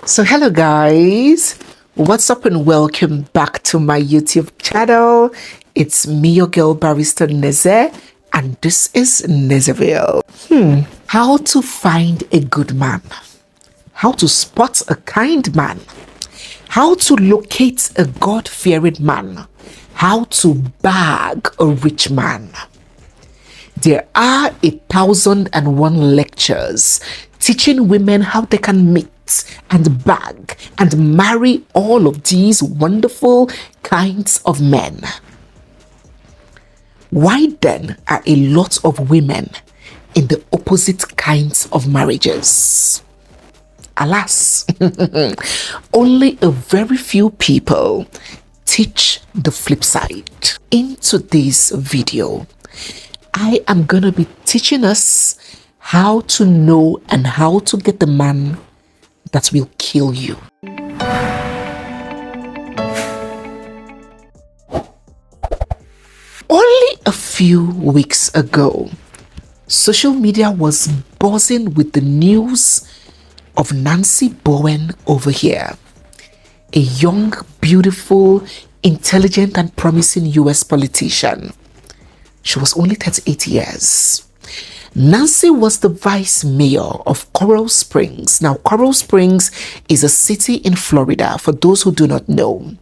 So hello guys, what's up and welcome back to my YouTube channel. It's me, your girl Barrister Neze, and this is Nezeville. How to find a good man, how to spot a kind man, how to locate a God-fearing man, how to bag a rich man. There are 1,001 lectures teaching women how they can meet and bag and marry all of these wonderful kinds of men. Why then are a lot of women in the opposite kinds of marriages? Alas, only a very few people teach the flip side. In today's video, I am going to be teaching us how to know and how to get the man that will kill you. Only a few weeks ago, social media was buzzing with the news of Nancy Bowen over here, a young, beautiful, intelligent and promising US politician. She was only 38 years. Nancy was the vice mayor of Coral Springs. Now, Coral Springs is a city in Florida, for those who do not know.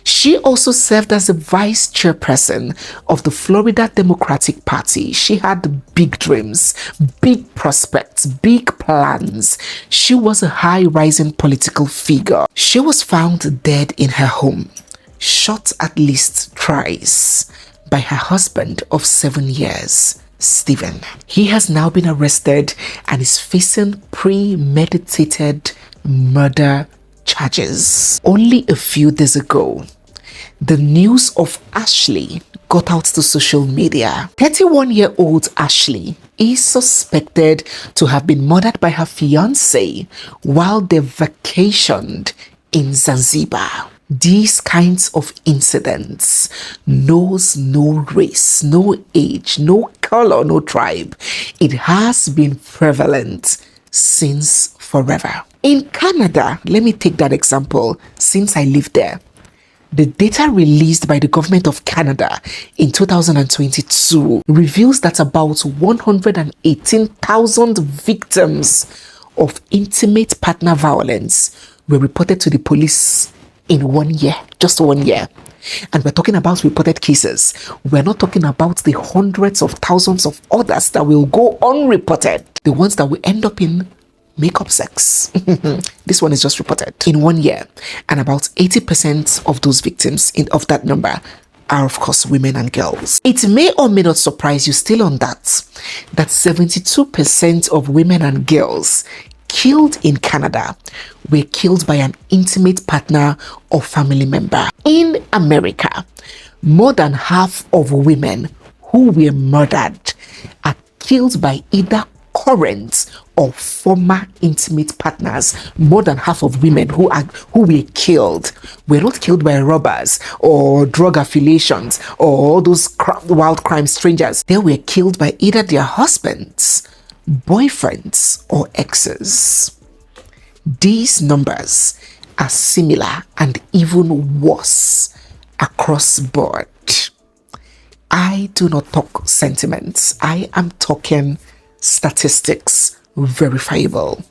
She also served as the vice chairperson of the Florida Democratic Party. She had big dreams, big prospects, big plans. She was a high-rising political figure. She was found dead in her home, shot at least thrice by her husband of 7 years, Stephen. He has now been arrested and is facing premeditated murder charges. Only a few days ago, the news of Ashley got out to social media. 31-year-old Ashley is suspected to have been murdered by her fiancé while they vacationed in Zanzibar. These kinds of incidents knows no race, no age, no color, no tribe. It has been prevalent since forever. In Canada, let me take that example since I lived there. The data released by the government of Canada in 2022 reveals that about 118,000 victims of intimate partner violence were reported to the police in 1 year, just 1 year. And we're talking about reported cases. We're not talking about the hundreds of thousands of others that will go unreported, the ones that will end up in makeup sex. This one is just reported in 1 year, and about 80% of those victims of that number are, of course, women and girls. It may or may not surprise you still on that 72% of women and girls killed in Canada were killed by an intimate partner or family member. In America, more than half of women who were murdered are killed by either current or former intimate partners. More than half of women who were killed were not killed by robbers or drug affiliations or those wild crime strangers. They were killed by either their husbands, boyfriends, or exes. These numbers are similar and even worse across board. I do not talk sentiments. I am talking statistics, verifiable.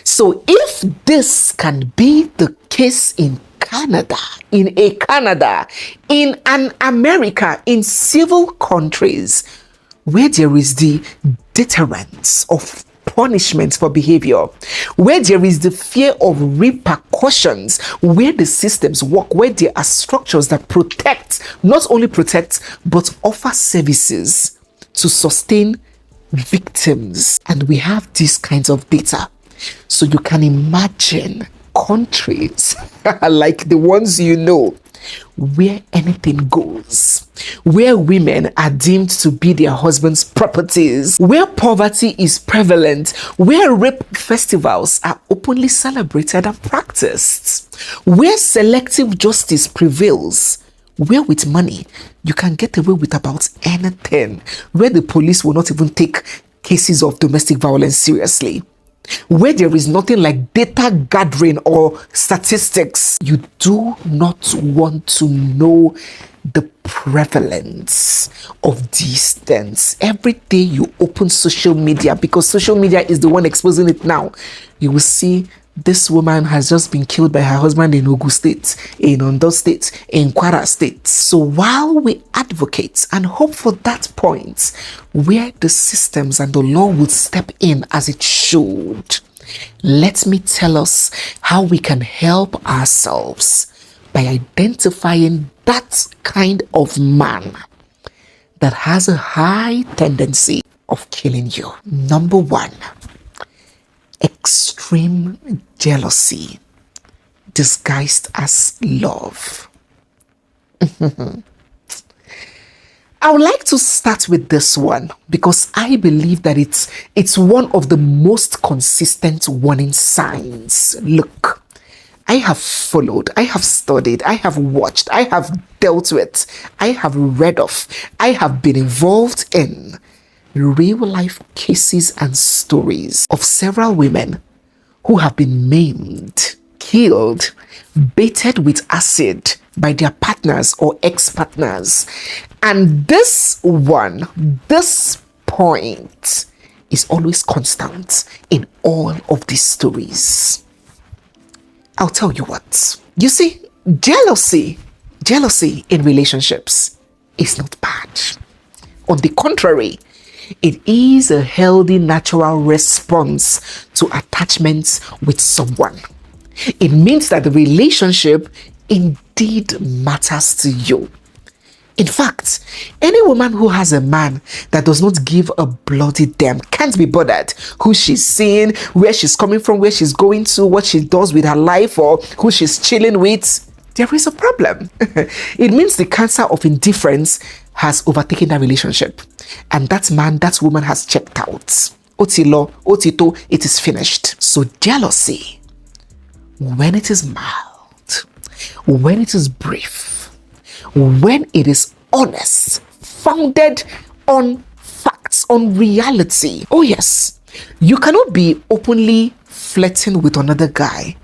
So if this can be the case in Canada, in an America, in civil countries where there is the deterrence of punishment for behavior, where there is the fear of repercussions, where the systems work, where there are structures that protect, not only protect, but offer services to sustain victims. And we have these kinds of data. So you can imagine countries like the ones you know, where anything goes, where women are deemed to be their husband's properties, where poverty is prevalent, where rape festivals are openly celebrated and practiced, where selective justice prevails, where with money you can get away with about anything, where the police will not even take cases of domestic violence seriously. where there is nothing like data gathering or statistics. You do not want to know the prevalence of these things. Every day you open social media, because social media is the one exposing it now, you will see this woman has just been killed by her husband in Ogun State, in Ondo State, in Kwara State. So while we advocate and hope for that point where the systems and the law would step in as it should, let me tell us how we can help ourselves by identifying that kind of man that has a high tendency of killing you. Number one, extreme jealousy disguised as love. I would like to start with this one because I believe that it's one of the most consistent warning signs. Look, I have followed, I have studied, I have watched, I have dealt with, I have read of, I have been involved in real life cases and stories of several women who have been maimed, killed, baited with acid by their partners or ex-partners. And this point is always constant in all of these stories. I'll tell you what. You see, jealousy in relationships is not bad. On the contrary, it is a healthy, natural response to attachments with someone. It means that the relationship indeed matters to you. In fact, any woman who has a man that does not give a bloody damn, can't be bothered who she's seeing, where she's coming from, where she's going to, what she does with her life, or who she's chilling with, there is a problem. It means the cancer of indifference has overtaken that relationship. And that man, that woman has checked out. Otilo, otito, it is finished. So jealousy, when it is mild, when it is brief, when it is honest, founded on facts, on reality. Oh yes, you cannot be openly flirting with another guy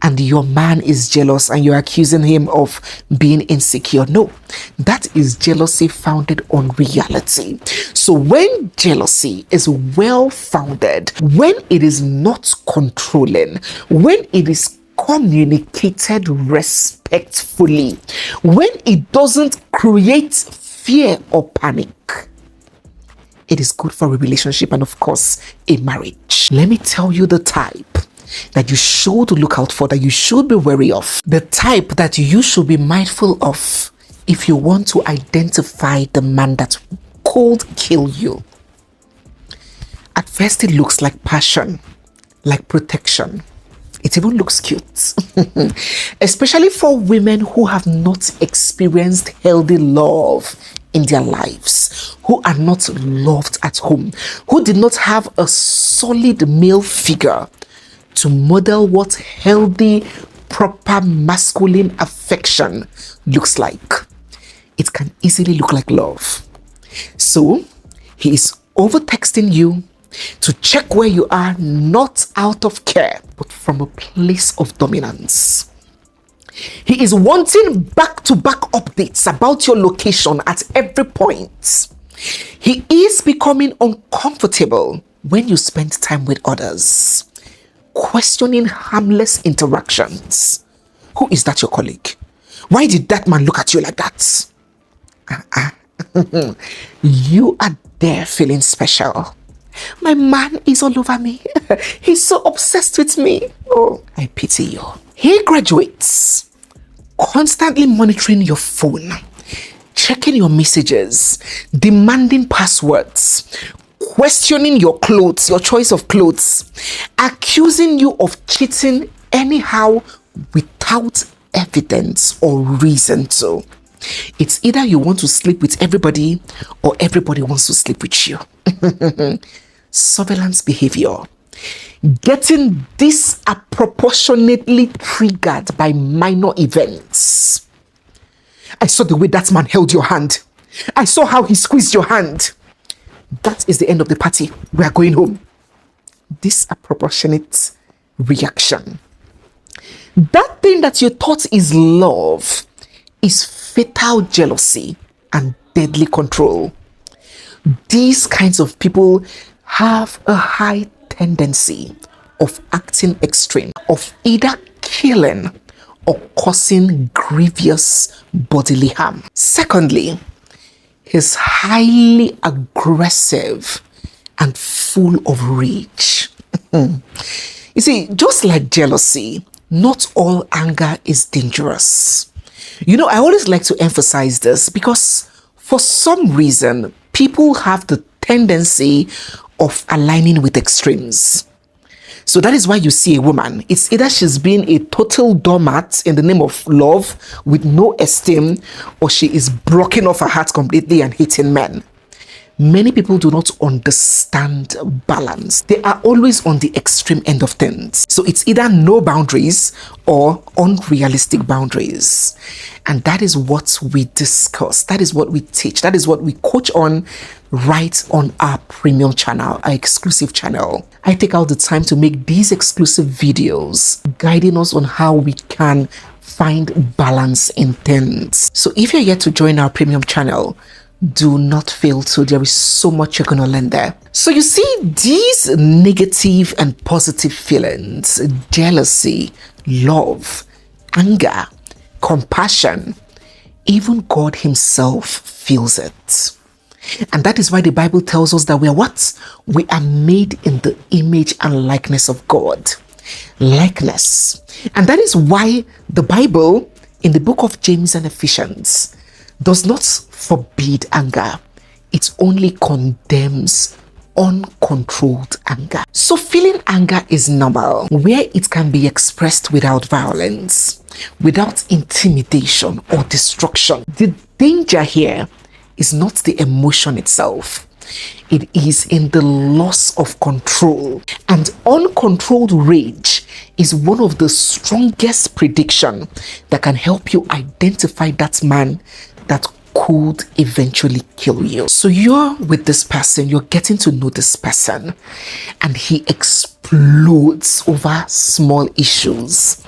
and your man is jealous and you're accusing him of being insecure. No, that is jealousy founded on reality. So when jealousy is well founded, when it is not controlling, when it is communicated respectfully, when it doesn't create fear or panic, it is good for a relationship and of course a marriage. Let me tell you the type that you should look out for, that you should be wary of, the type that you should be mindful of if you want to identify the man that could kill you. At first it looks like passion, like protection. It even looks cute, especially for women who have not experienced healthy love in their lives, who are not loved at home, who did not have a solid male figure to model what healthy, proper masculine affection looks like. It can easily look like love. So he is over texting you to check where you are, not out of care, but from a place of dominance. He is wanting back-to-back updates about your location at every point. He is becoming uncomfortable when you spend time with others, questioning harmless interactions. Who is that, your colleague? Why did that man look at you like that? You are there feeling special. My man is all over me. He's so obsessed with me. Oh, I pity you. He graduates, constantly monitoring your phone, checking your messages, demanding passwords, questioning your clothes, your choice of clothes, accusing you of cheating anyhow without evidence or reason to. It's either you want to sleep with everybody or everybody wants to sleep with you. Surveillance behavior. Getting disproportionately triggered by minor events. I saw the way that man held your hand. I saw how he squeezed your hand. That is the end of the party. We are going home. disproportionate reaction. That thing that you thought is love is fatal jealousy and deadly control. These kinds of people have a high tendency of acting extreme, of either killing or causing grievous bodily harm. Secondly, he's highly aggressive and full of rage. You see, just like jealousy, not all anger is dangerous. You know, I always like to emphasize this because for some reason, people have the tendency of aligning with extremes. So that is why you see a woman, it's either she's been a total doormat in the name of love with no esteem, or she is blocking off her heart completely and hating men. Many people do not understand balance. They are always on the extreme end of things. So it's either no boundaries or unrealistic boundaries. And that is what we discuss. That is what we teach. That is what we coach on right on our premium channel, our exclusive channel. I take out the time to make these exclusive videos guiding us on how we can find balance in things. So if you're yet to join our premium channel, do not fail to. There is so much you're going to learn there. So you see, these negative and positive feelings, jealousy, love, anger, compassion, even God himself feels it. And that is why the Bible tells us that we are what? We are made in the image and likeness of God. Likeness. And that is why the Bible in the book of James and Ephesians does not forbid anger. It only condemns uncontrolled anger. So feeling anger is normal, where it can be expressed without violence, without intimidation or destruction. The danger here is not the emotion itself. It is in the loss of control. And uncontrolled rage is one of the strongest prediction that can help you identify that man that could eventually kill you. So you're with this person, you're getting to know this person, and he explodes over small issues,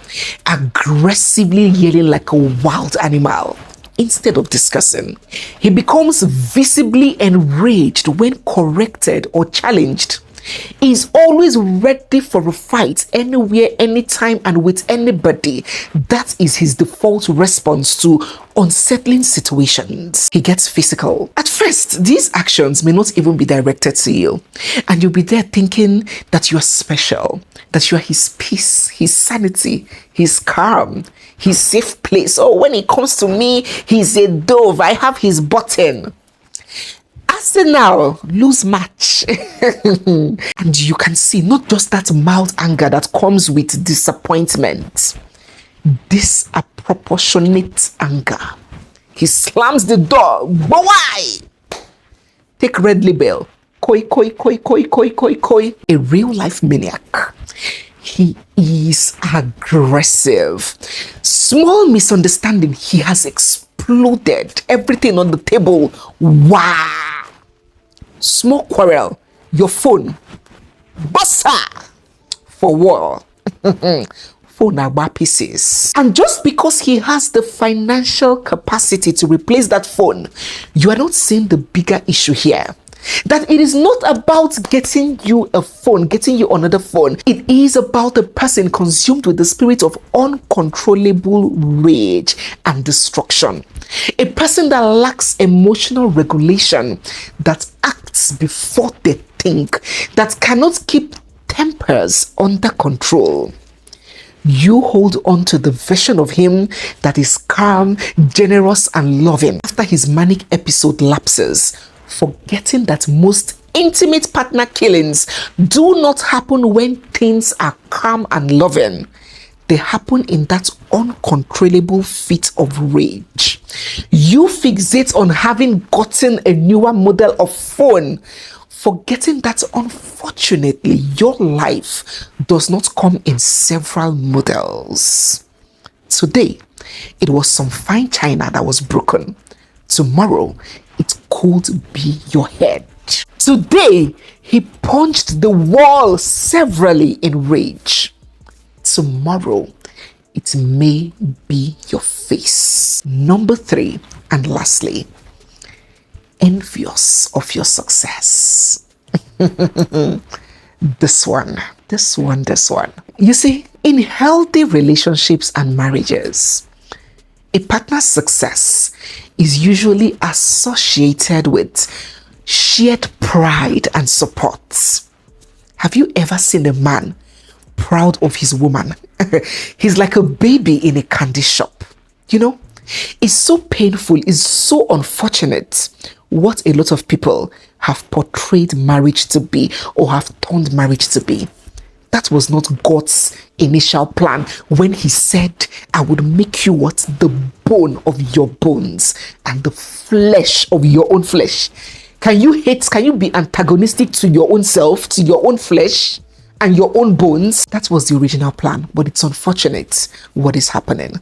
aggressively yelling like a wild animal. Instead of discussing, he becomes visibly enraged when corrected or challenged. He's always ready for a fight anywhere, anytime, and with anybody. That is his default response to unsettling situations. He gets physical. At first, these actions may not even be directed to you, and you'll be there thinking that you're special, that you're his peace, his sanity, his calm, his safe place. Oh, when it comes to me, he's a dove. I have his button. Arsenal lose match. And you can see not just that mild anger that comes with disappointment, disproportionate anger. He slams the door. But why? Take Red Label. Koi, koi, koi, koi, koi, koi, koi. A real life maniac. He is aggressive. Small misunderstanding, he has exploded. Everything on the table. Wow. Small quarrel, your phone, bossa for war. Phone are pieces. And just because he has the financial capacity to replace that phone, you are not seeing the bigger issue here. That it is not about getting you a phone, getting you another phone. It is about the person consumed with the spirit of uncontrollable rage and destruction. A person that lacks emotional regulation, that acts before they think, that cannot keep tempers under control. You hold on to the version of him that is calm, generous, and loving. After his manic episode lapses, forgetting that most intimate partner killings do not happen when things are calm and loving. They happen in that uncontrollable fit of rage. You fixate on having gotten a newer model of phone, forgetting that unfortunately your life does not come in several models. Today, it was some fine china that was broken. Tomorrow, it could be your head. Today, he punched the wall severally in rage. Tomorrow, it may be your face. Number 3, and lastly, envious of your success. This one. You see, in healthy relationships and marriages, a partner's success is usually associated with shared pride and support. Have you ever seen a man proud of his woman? He's like a baby in a candy shop. You know, it's so painful, it's so unfortunate what a lot of people have portrayed marriage to be or have turned marriage to be. That was not God's initial plan when he said, I would make you what? The bone of your bones and the flesh of your own flesh. Can you be antagonistic to your own self, to your own flesh and your own bones? That was the original plan, but it's unfortunate what is happening.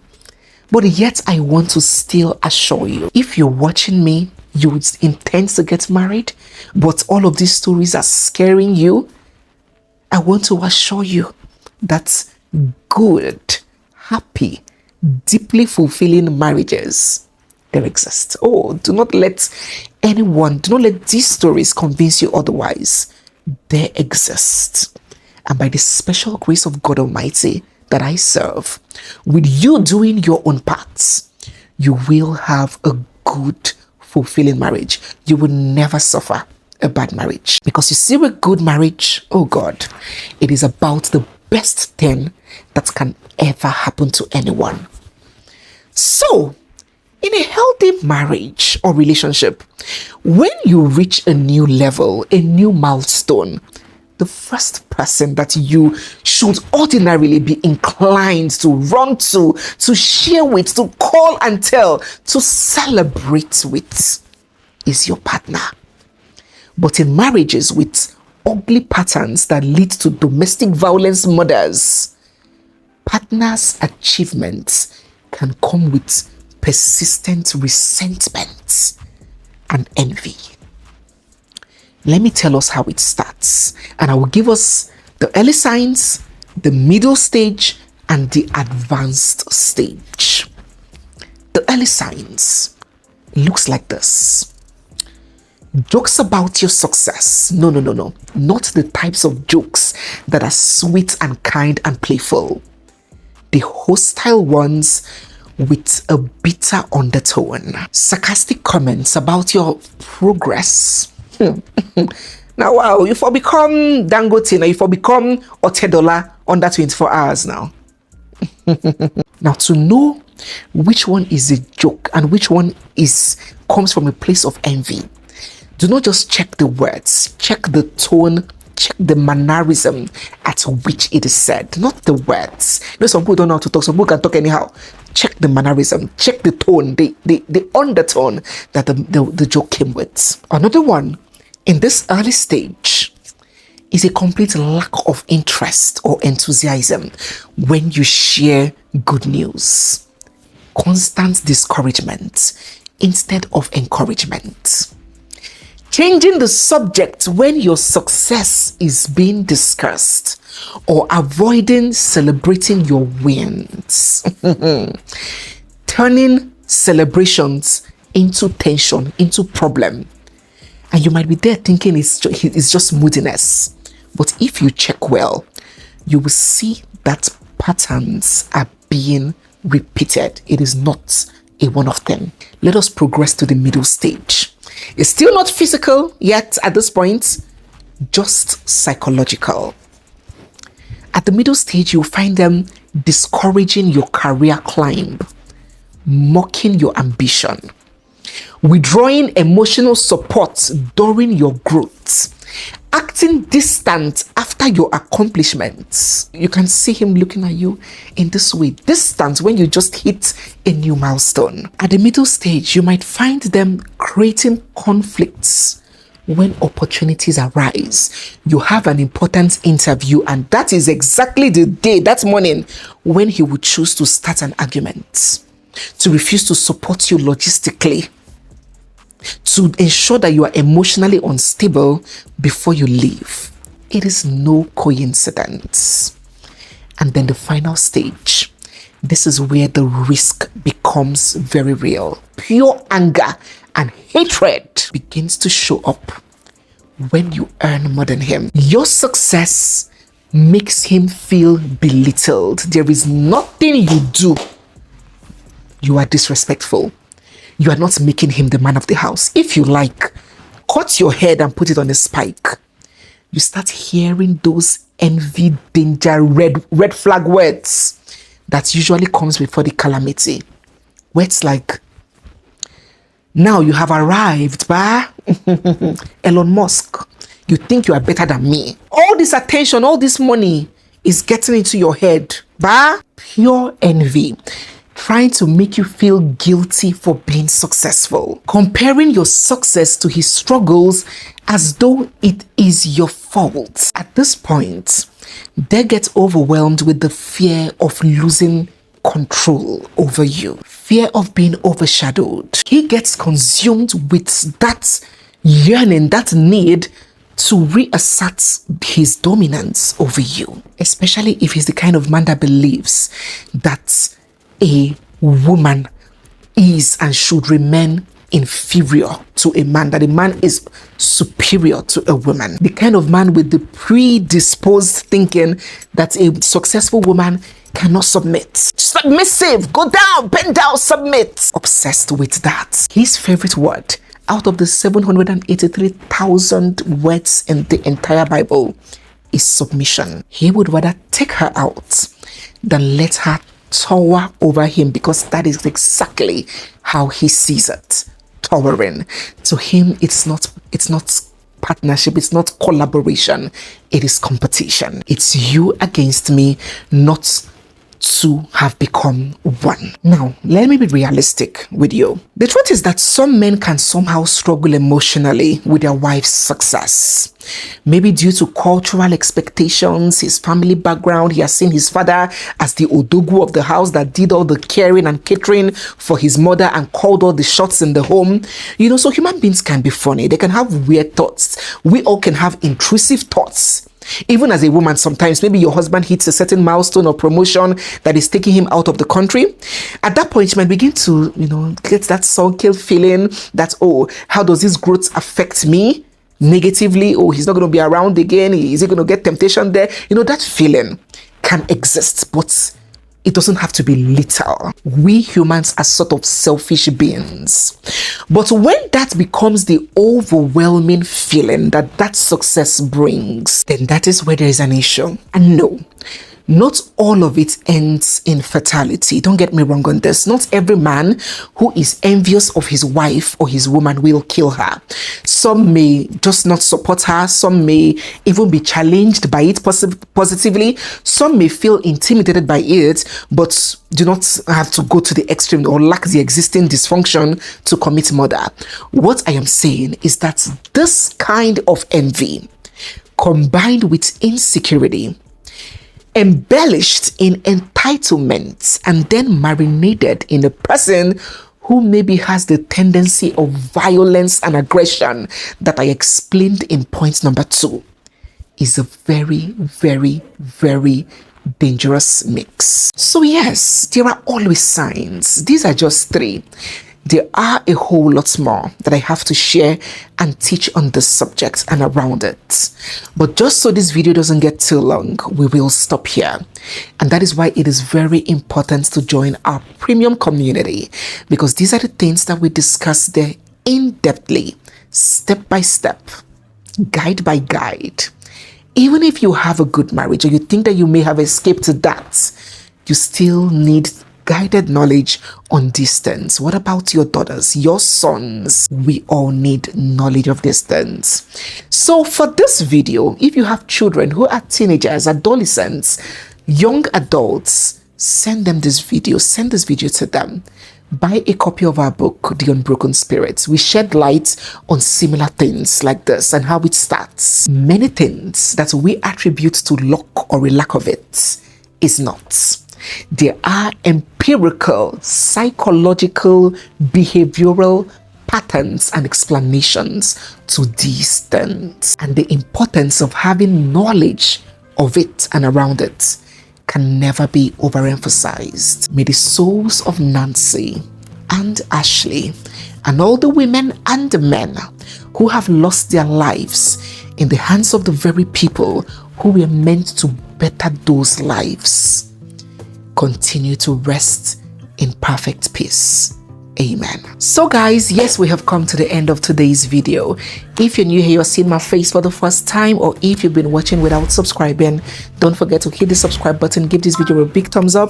But yet I want to still assure you, if you're watching me, you would intend to get married, but all of these stories are scaring you. I want to assure you that good, happy, deeply fulfilling marriages, they exist. Oh, do not let these stories convince you otherwise. They exist. And by the special grace of God Almighty that I serve, with you doing your own parts, you will have a good, fulfilling marriage. You will never suffer a bad marriage. Because you see, a good marriage, oh God, it is about the best thing that can ever happen to anyone. So, in a healthy marriage or relationship, when you reach a new level, a new milestone, the first person that you should ordinarily be inclined to run to share with, to call and tell, to celebrate with is your partner. But in marriages with ugly patterns that lead to domestic violence murders, partners' achievements can come with persistent resentment and envy. Let me tell us how it starts, and I will give us the early signs, the middle stage, and the advanced stage. The early signs looks like this. Jokes about your success. No. Not the types of jokes that are sweet and kind and playful. The hostile ones with a bitter undertone. Sarcastic comments about your progress. Now, wow, you for become Dangote, now you for become Otedola under 24 hours now. Now, to know which one is a joke and which one comes from a place of envy, do not just check the words, check the tone, check the mannerism at which it is said, not the words. You know, some people don't know how to talk, some people can talk anyhow. Check the mannerism, check the tone, the undertone that the joke came with. Another one, in this early stage, is a complete lack of interest or enthusiasm when you share good news. Constant discouragement instead of encouragement. Changing the subject when your success is being discussed, or avoiding celebrating your wins. Turning celebrations into tension, into problem. And you might be there thinking it's just moodiness. But if you check well, you will see that patterns are being repeated. It is not a one of them. Let us progress to the middle stage. It's still not physical yet at this point, just psychological. At the middle stage, you'll find them discouraging your career climb, mocking your ambition, withdrawing emotional support during your growth, acting distant after your accomplishments. You can see him looking at you in this way, distant when you just hit a new milestone. At the middle stage, you might find them creating conflicts when opportunities arise. You have an important interview, and that is exactly the day, that morning, when he would choose to start an argument, to refuse to support you logistically. to ensure that you are emotionally unstable before you leave. It is no coincidence. And then the final stage. This is where the risk becomes very real. Pure anger and hatred begins to show up when you earn more than him. Your success makes him feel belittled. There is nothing you do. You are disrespectful. You are not making him the man of the house. If you like, cut your head and put it on a spike. You start hearing those envy, danger, red flag words that usually comes before the calamity. Words like, now you have arrived, bah? Elon Musk, you think you are better than me. All this attention, all this money is getting into your head, bah? Pure envy, trying to make you feel guilty for being successful, comparing your success to his struggles as though it is your fault. At this point, they get overwhelmed with the fear of losing control over you, fear of being overshadowed. He gets consumed with that yearning, that need to reassert his dominance over you, especially if he's the kind of man that believes that a woman is and should remain inferior to a man, that a man is superior to a woman. The kind of man with the predisposed thinking that a successful woman cannot submit. Submissive, go down, bend down, submit. Obsessed with that. His favorite word out of the 783,000 words in the entire Bible is submission. He would rather take her out than let her tower over him, because that is exactly how he sees it. Towering. To him, it's not partnership, it's not collaboration, it is competition. It's you against me, not to have become one. Now, let me be realistic with you. The truth is that some men can somehow struggle emotionally with their wife's success. Maybe due to cultural expectations, his family background. He has seen his father as the odogu of the house that did all the caring and catering for his mother and called all the shots in the home. You know, so human beings can be funny. They can have weird thoughts. We all can have intrusive thoughts. Even as a woman, sometimes maybe your husband hits a certain milestone or promotion that is taking him out of the country. At that point, you might begin to, get that soul-kill feeling that, oh, how does this growth affect me negatively? Oh, he's not going to be around again. Is he going to get temptation there? That feeling can exist, but it doesn't have to be literal. We humans are sort of selfish beings. But when that becomes the overwhelming feeling that success brings, then that is where there is an issue. And no, not all of it ends in fatality. Don't get me wrong on this. Not every man who is envious of his wife or his woman will kill her. Some may just not support her. Some may even be challenged by it positively. Some may feel intimidated by it, but do not have to go to the extreme or lack the existing dysfunction to commit murder. What I am saying is that this kind of envy, combined with insecurity, embellished in entitlement, and then marinated in a person who maybe has the tendency of violence and aggression that I explained in point number 2, is a very, very, very dangerous mix. So yes, there are always signs. These are just 3. There are a whole lot more that I have to share and teach on this subject and around it. But just so this video doesn't get too long, we will stop here. And that is why it is very important to join our premium community, because these are the things that we discuss there in-depthly, step by step, guide by guide. Even if you have a good marriage or you think that you may have escaped that, you still need guided knowledge on these things. What about your daughters, your sons? We all need knowledge of these things. So for this video, if you have children who are teenagers, adolescents, young adults, send them this video. Send this video to them. Buy a copy of our book, The Unbroken Spirit. We shed light on similar things like this and how it starts. Many things that we attribute to luck or a lack of it is not. There are empirical, psychological, behavioral patterns and explanations to these things. And the importance of having knowledge of it and around it can never be overemphasized. May the souls of Nancy and Ashley and all the women and the men who have lost their lives in the hands of the very people who were meant to better those lives continue to rest in perfect peace. Amen. So guys, yes, we have come to the end of today's video. If you're new here, you're seeing my face for the first time, or if you've been watching without subscribing, don't forget to hit the subscribe button, give this video a big thumbs up,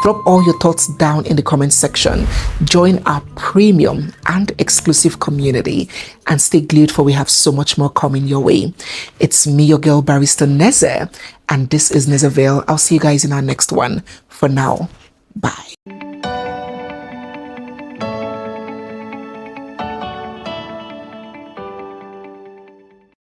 drop all your thoughts down in the comment section, join our premium and exclusive community, and stay glued for we have so much more coming your way. It's me, your girl Barrister Neze, and this is Nezeville. I'll see you guys in our next one. For now, bye.